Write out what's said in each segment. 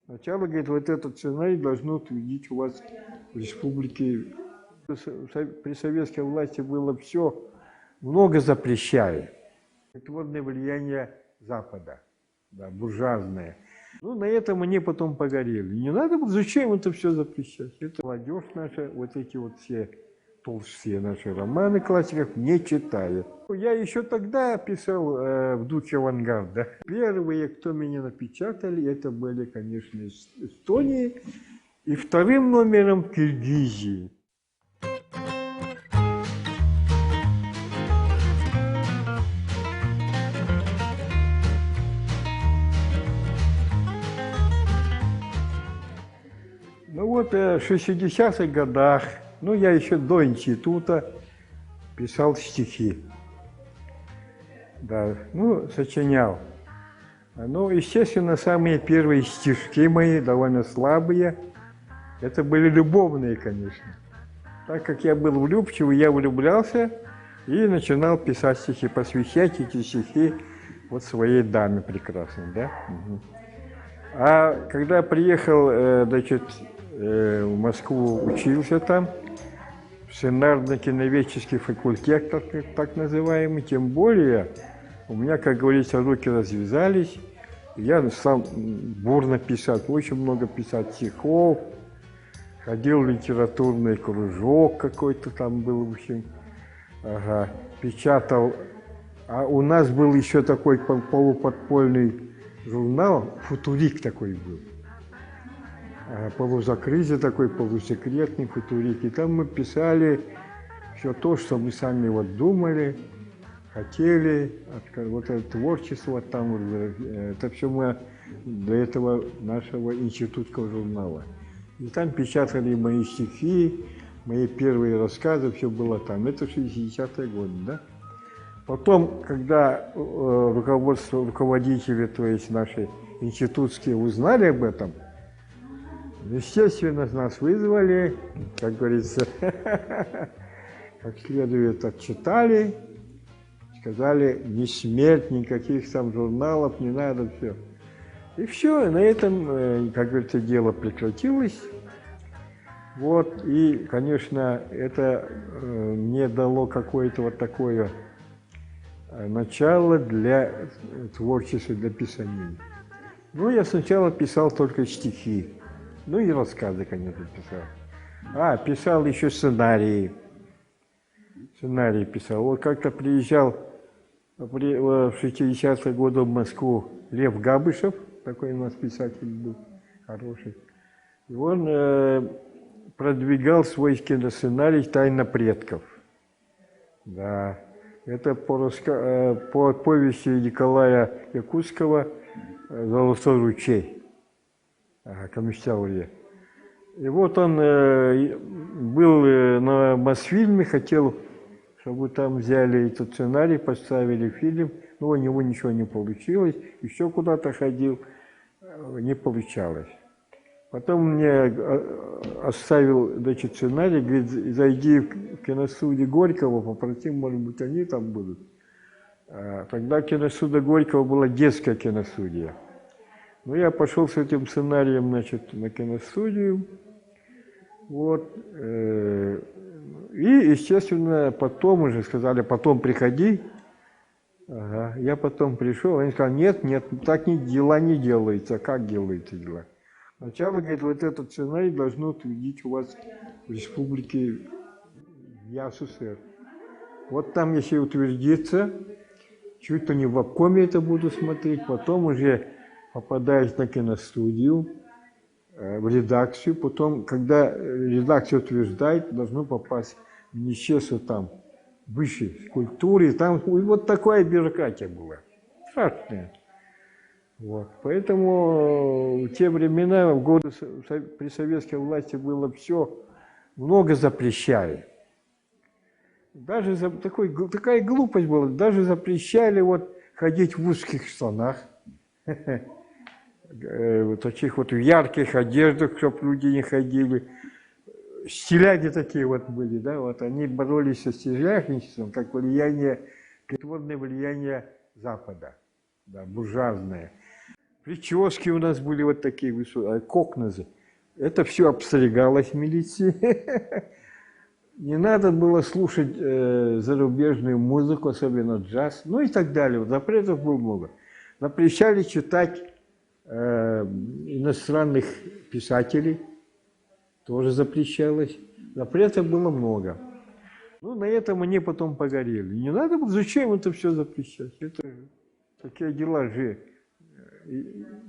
Сначала, говорит, вот этот сценарий должно утвердить у вас в республике. При советской власти было все, много запрещали. Притворное влияние Запада, да, буржуазное. Ну, на этом они потом погорели. Не надо было, зачем это все запрещать? Это молодежь наша, вот эти вот все толстые наши романы классиков не читает. Я еще тогда писал в духе авангарда. Первые, кто меня напечатали, это были, конечно, из Эстонии, и вторым номером Киргизии. Ну вот в 60-х годах, ну я еще до института писал стихи. Да, ну, сочинял. Ну, естественно, самые первые стишки мои, довольно слабые, это были любовные, конечно. Так как я был влюбчивый, я влюблялся и начинал писать стихи, посвящать эти стихи вот своей даме прекрасной, да. Угу. А когда приехал, значит, в Москву, учился там, сценарно-киноведческий факультет, так называемый, тем более у меня, как говорится, руки развязались, я стал бурно писать, очень много писать стихов, ходил в литературный кружок какой-то там был, в общем, ага, печатал. А у нас был еще такой полуподпольный журнал, «Футурик» такой был. Полузакрытый такой, полусекретный «Футурик». И там мы писали все то, что мы сами вот думали, хотели, вот это творчество там, это все мы до этого нашего институтского журнала. И там печатали мои стихи, мои первые рассказы, все было там. Это 60-е годы, да? Потом, когда руководство, руководители, то есть наши институтские, узнали об этом, естественно, нас вызвали, как говорится, как следует отчитали, сказали, не смерть, никаких там журналов, не надо, все. И все, и на этом, как говорится, дело прекратилось. Вот, и, конечно, это мне дало какое-то вот такое начало для творчества, для писания. Ну, я сначала писал только стихи, ну и рассказы, конечно, писал. Писал еще сценарии. Сценарий писал. Вот как-то приезжал в 60-е годы в Москву Лев Габышев, такой у нас писатель был хороший. И он продвигал свой киносценарий «Тайна предков». Да. Это по повести Николая Якутского «Золотой ручей», Камыштяурье. И вот он был на Мосфильме, хотел, чтобы там взяли этот сценарий, поставили фильм, но у него ничего не получилось, еще куда-то ходил, не получалось. Потом мне оставил, значит, сценарий, говорит, зайди в киностудию Горького, попроси, может быть, они там будут. Тогда киностудия Горького была детская киностудия. Ну, я пошел с этим сценарием, значит, на киностудию. Вот. И, естественно, потом уже сказали, потом приходи. Ага. Я потом пришел, они сказали, нет, так дела не делаются. Как делаются дела? Сначала, говорит, вот этот сценарий должно утвердить у вас в республике СССР. Вот там, если утвердится, чуть-то не в обкоме это буду смотреть, потом уже попадаешь на киностудию, в редакцию, потом, когда редакция утверждает, должно попасть в Министерство там высшей культуры, там вот такая бюрократия была, страшная. Вот. Поэтому в те времена, в годы при советской власти было все, много запрещали. Даже такая глупость была, даже запрещали вот ходить в узких штанах, вот таких вот в ярких одеждах, чтобы люди не ходили. Стиляги такие вот были, да, вот они боролись со стилягничеством, как влияние, притворное влияние Запада, да, буржуазное. Прически у нас были вот такие высокие, кокназы. Это все обстригалось в милиции. Не надо было слушать зарубежную музыку, особенно джаз, ну и так далее. Запретов было много. Запрещали читать иностранных писателей, тоже запрещалось. Запретов было много. Ну, на этом они потом погорели. Не надо было, зачем это все запрещать? Это такие дела же,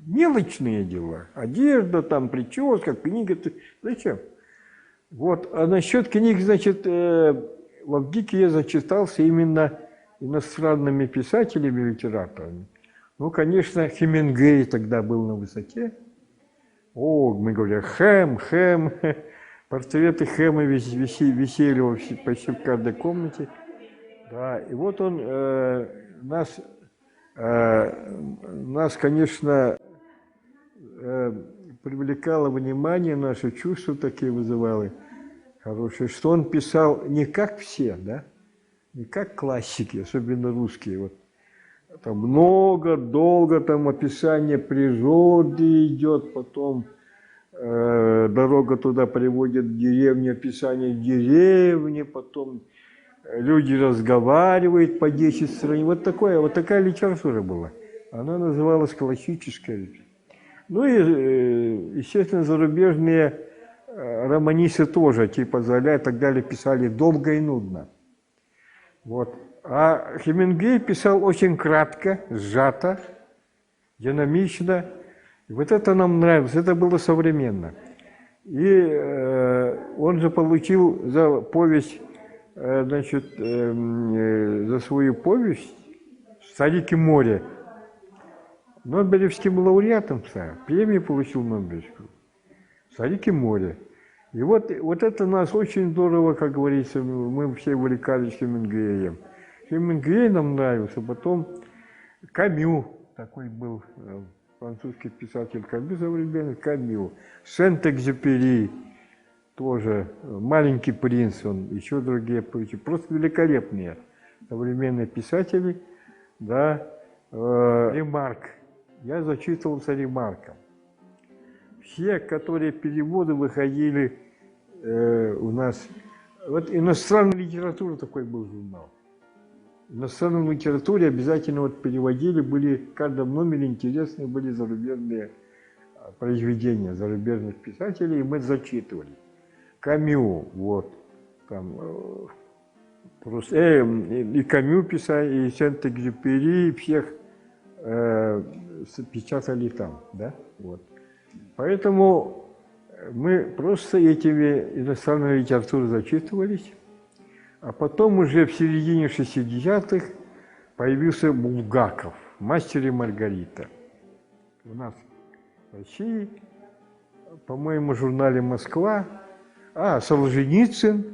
мелочные дела. Одежда, там, прическа, книга. Зачем? Вот. А насчет книг, значит, в Авгике я зачитался именно иностранными писателями и литераторами. Ну, конечно, Хемингуэй тогда был на высоте. О, мы говорили, Хэм. Портреты Хэма висели почти в каждой комнате. Да, и вот он нас, конечно, привлекало внимание, наши чувства такие вызывали хорошие, что он писал не как все, да, не как классики, особенно русские. Вот. Там много, долго там описание природы идет, потом дорога туда приводит в деревню, описание деревни, потом люди разговаривают по 10 страниц. Вот такая литература была. Она называлась классическая. Ну и, естественно, зарубежные романисты тоже, типа Золя и так далее, писали долго и нудно. Вот. А Хемингуэй писал очень кратко, сжато, динамично. Вот это нам нравилось, это было современно. И он же получил за повесть, значит, за свою повесть «Старик и море» Нобелевским лауреатом стал, премию получил Нобелевскую. «Старик и море». И вот это нас очень здорово, как говорится, мы все увлекались Хемингуэем. Хемингуэй нам нравился, потом Камю, такой был французский писатель Камю современный, Камю, Сент-Экзюпери, тоже «Маленький принц», он, еще другие, просто великолепные современные писатели, да, Ремарк. Я зачитывался Ремарком. Все, которые переводы выходили у нас, вот иностранная литература такой был журнал. В иностранной литературе обязательно вот переводили, были в каждом номере интересные были зарубежные произведения зарубежных писателей, и мы зачитывали. Камю, вот, там, и Камю писали, и Сент-Экзюпери, и всех печатали там, да, вот. Поэтому мы просто этими иностранной литературой зачитывались. А потом уже в середине 60-х появился Булгаков, «Мастер и Маргарита». У нас в России, по-моему, в журнале «Москва». Солженицын.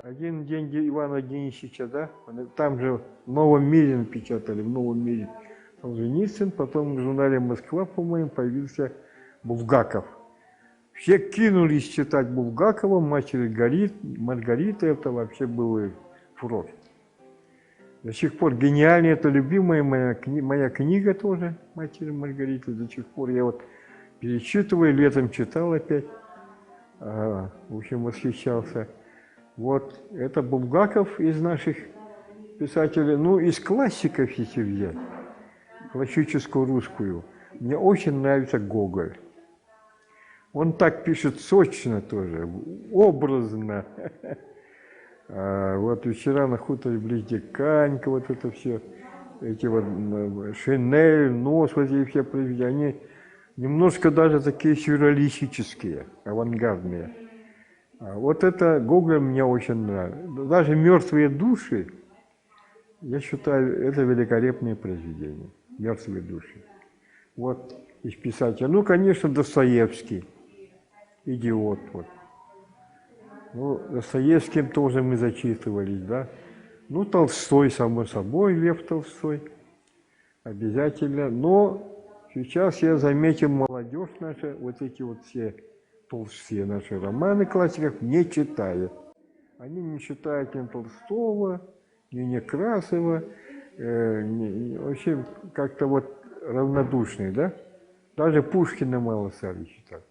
«Один день Ивана Денисовича», да? Там же в «Новом мире» напечатали, в «Новом мире» Солженицын. Потом в журнале «Москва», по-моему, появился Булгаков. Все кинулись читать Булгакова, «Мастер и Маргарита», это вообще был фурор. До сих пор гениально, это любимая моя книга тоже, «Мастер и Маргарита», до сих пор я вот перечитываю, летом читал опять, в общем, восхищался. Вот, это Булгаков из наших писателей, ну, из классиков, если взять, классическую русскую, мне очень нравится Гоголь. Он так пишет сочно тоже, образно. Вот вчера на хуторе близ Диканька, вот это все, эти вот Шинель, Нос, вот эти все произведения, они немножко даже такие сюрреалистические, авангардные. Вот это Гоголь мне очень нравится. Даже «Мертвые души», я считаю, это великолепные произведения. «Мертвые души». Вот из писателя. Ну, конечно, Достоевский. «Идиот». Вот. Ну, Достоевским тоже мы зачитывались, да. Ну, Толстой, само собой, Лев Толстой. Обязательно. Но сейчас я заметил, молодежь наша, вот эти вот все толстые наши романы классиков не читает. Они не читают ни Толстого, ни Некрасова. Вообще как-то вот равнодушный, да? Даже Пушкина мало стали читать.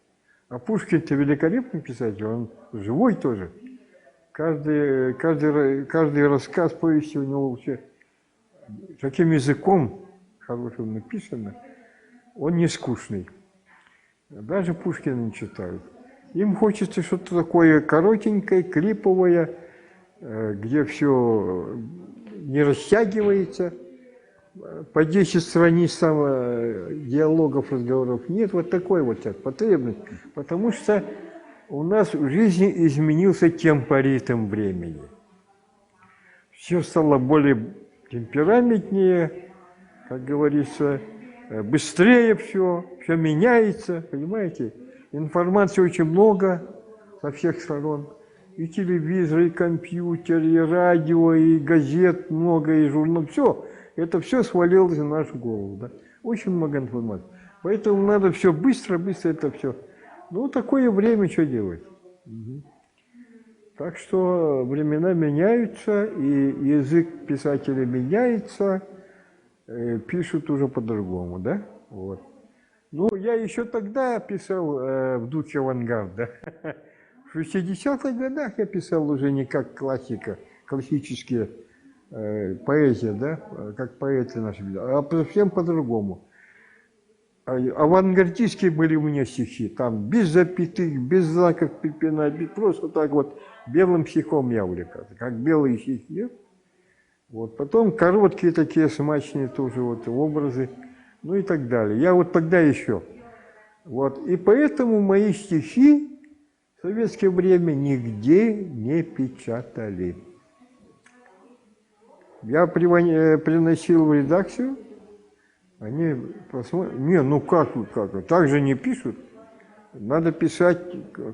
А Пушкин-то великолепный писатель, он живой тоже. Каждый рассказ, повести у него вообще таким языком хорошим написано, он не скучный. Даже Пушкина не читают. Им хочется что-то такое коротенькое, клиповое, где все не растягивается, по 10 страниц там диалогов, разговоров нет. Вот такой вот сейчас потребность. Потому что у нас в жизни изменился темпоритм времени. Все стало более темпераментнее, как говорится, быстрее все меняется, понимаете? Информации очень много со всех сторон. И телевизор, и компьютер, и радио, и газет много, и журнал. Все, это все свалилось на нашу голову. Да? Очень много информации. Поэтому надо все быстро это все. Ну, такое время, что делать? Угу. Так что времена меняются, и язык писателя меняется, пишут уже по-другому, да? Вот. Ну, я еще тогда писал в духе авангарда. В 60-х годах я писал уже не как классика, классические поэзия, да, как поэты наши, а совсем по-другому. Авангардистские были у меня стихи, там без запятых, без знаков препинания, просто так вот белым стихом я увлекался, как белые стихи. Вот. Потом короткие такие смачные тоже вот образы, ну и так далее. Я вот тогда еще. Вот. И поэтому мои стихи в советское время нигде не печатали. Я приносил в редакцию, они посмотрели, не, ну как, так же не пишут. Надо писать,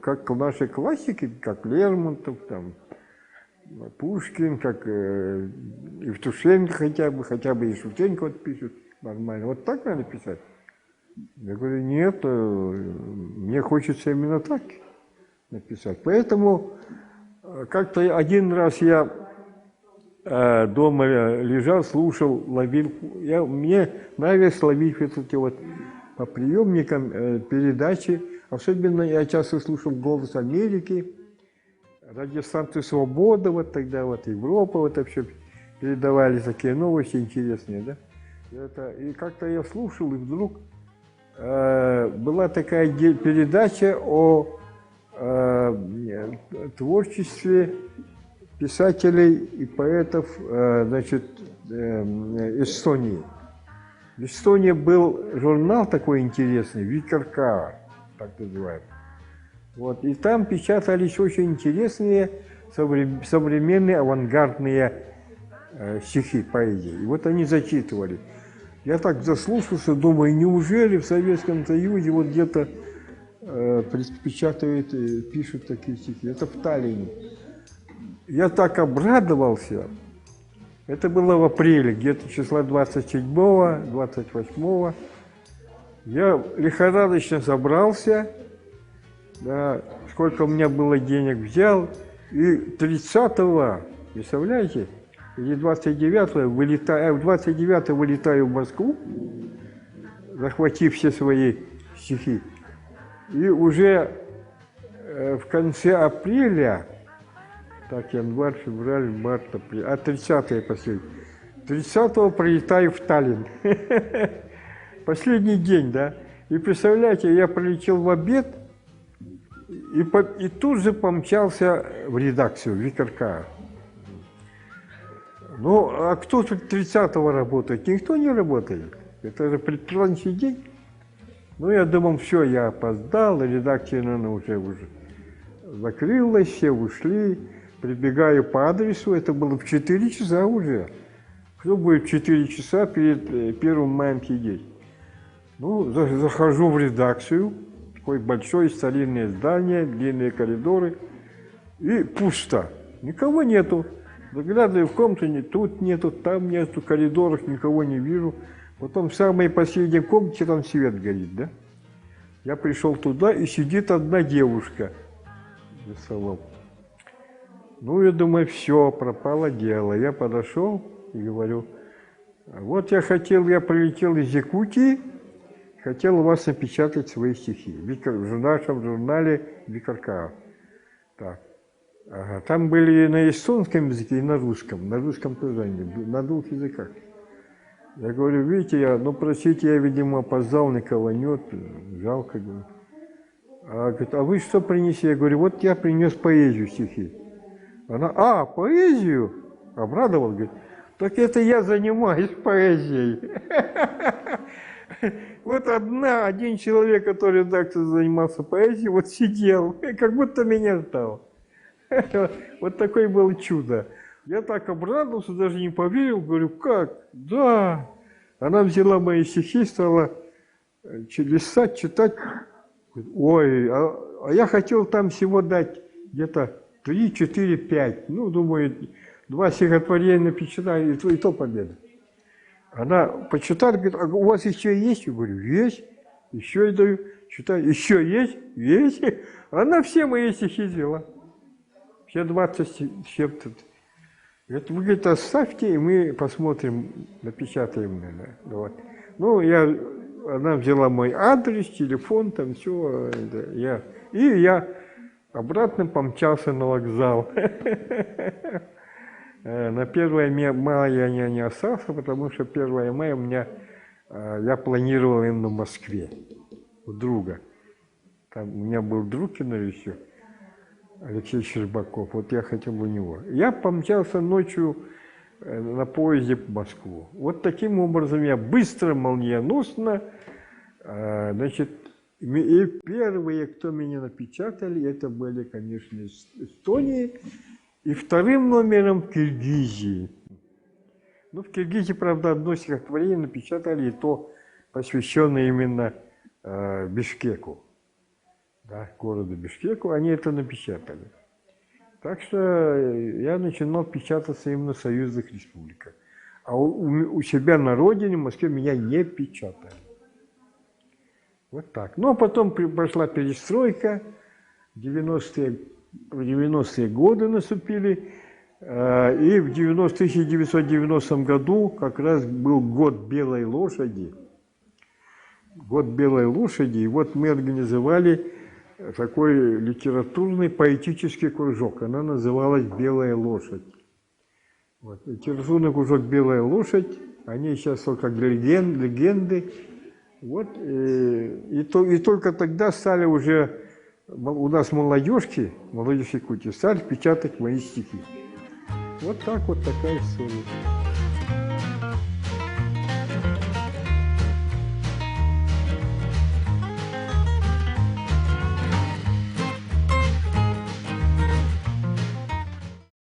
как наши классики, как Лермонтов, там, Пушкин, как Евтушенко хотя бы и Шевченко вот пишут нормально. Вот так надо писать. Я говорю, нет, мне хочется именно так написать. Поэтому как-то один раз я дома лежал, слушал, ловил. Мне нравилось ловить вот эти вот по приемникам передачи. Особенно я часто слушал «Голос Америки», радиостанцию «Свобода», вот тогда вот Европа, вот это все передавали такие новости интересные, да. И как-то я слушал, и вдруг была такая передача о творчестве писателей и поэтов, значит, Эстонии. В Эстонии был журнал такой интересный, «Викаркаа», так называемый. Вот, и там печатались очень интересные современные авангардные стихи, поэзии. И вот они зачитывали. Я так заслушался, думаю, неужели в Советском Союзе вот где-то печатают, пишут такие стихи? Это в Таллине. Я так обрадовался. Это было в апреле, где-то числа 27-го, 28-го. Я лихорадочно собрался, да, сколько у меня было денег взял, и 30-го, представляете, или 29-го вылетаю в Москву, захватив все свои стихи. И уже в конце апреля, так, январь, февраль, март, апрель, 30-е последний. 30-го прилетаю в Таллин. Последний день, да. И представляете, я прилетел в обед и тут же помчался в редакцию Викаркаа. Ну, а кто тут 30-го работает? Никто не работает. Это же предпраздничный день. Ну, я думал, все, я опоздал, редакция, наверное, уже закрылась, все ушли. Прибегаю по адресу, это было в 4 часа уже. Кто будет в 4 часа перед 1 маем сидеть? Ну, захожу в редакцию, такое большое старинное здание, длинные коридоры, и пусто, никого нету. Заглядываю в комнату, тут нету, там нету, в коридорах никого не вижу. Потом в самой последней комнате там свет горит, да? Я пришел туда, и сидит одна девушка за столом. Ну, я думаю, все, пропало дело. Я подошел и говорю, Вот я прилетел из Якутии, хотел у вас напечатать свои стихи в нашем журнале «Викаркао». Так. Ага. Там были на эстонском языке и на русском тоже они, на двух языках. Я говорю, видите, простите, я, видимо, опоздал, никого нет, жалко. А говорит, а вы что принесли? Я говорю, вот я принес поэзию, стихи. Она, поэзию? Обрадовал, говорит, так это я занимаюсь поэзией. Вот один человек, который редактор занимался поэзией, вот сидел, как будто меня ждал. Вот такое было чудо. Я так обрадовался, даже не поверил, говорю, как? Да. Она взяла мои стихи, стала листать, читать. Ой, а я хотел там всего дать где-то 3, 4, 5. Ну, думаю, 2 стихотворения напечатаю, и то победа. Она почитала, говорит, а у вас еще есть? Я говорю, есть. Еще я даю, читаю, еще есть? Есть. Она все мои стихи взяла. Все 20 с чем-то. Это вы, говорит, оставьте, и мы посмотрим, напечатаем. Вот. Ну, она взяла мой адрес, телефон, там все. Я обратно помчался на вокзал. На 1 мая я не остался, потому что 1 мая я планировал именно в Москве, у друга. Там у меня был друг еще, Алексей Щербаков, вот я хотел у него. Я помчался ночью на поезде в Москву. Вот таким образом я быстро, молниеносно, значит, и первые, кто меня напечатали, это были, конечно, из Эстонии, и 2-м номером в Киргизии. Ну, в Киргизии, правда, одно стихотворение напечатали, и то посвященное именно Бишкеку. Да, городу Бишкеку, они это напечатали. Так что я начинал печататься именно в союзных республиках. А у себя на родине, в Москве, меня не печатали. Вот так. Ну, а потом пошла перестройка, 90-е годы наступили, и в 1990 году как раз был год Белой лошади. Год Белой лошади, и вот мы организовали такой литературный поэтический кружок. Она называлась «Белая лошадь». Вот. Литературный кружок «Белая лошадь», они сейчас только как легенды. Вот. И только тогда стали уже, у нас молодежь Якутии, стали печатать мои стихи. Вот так вот такая история.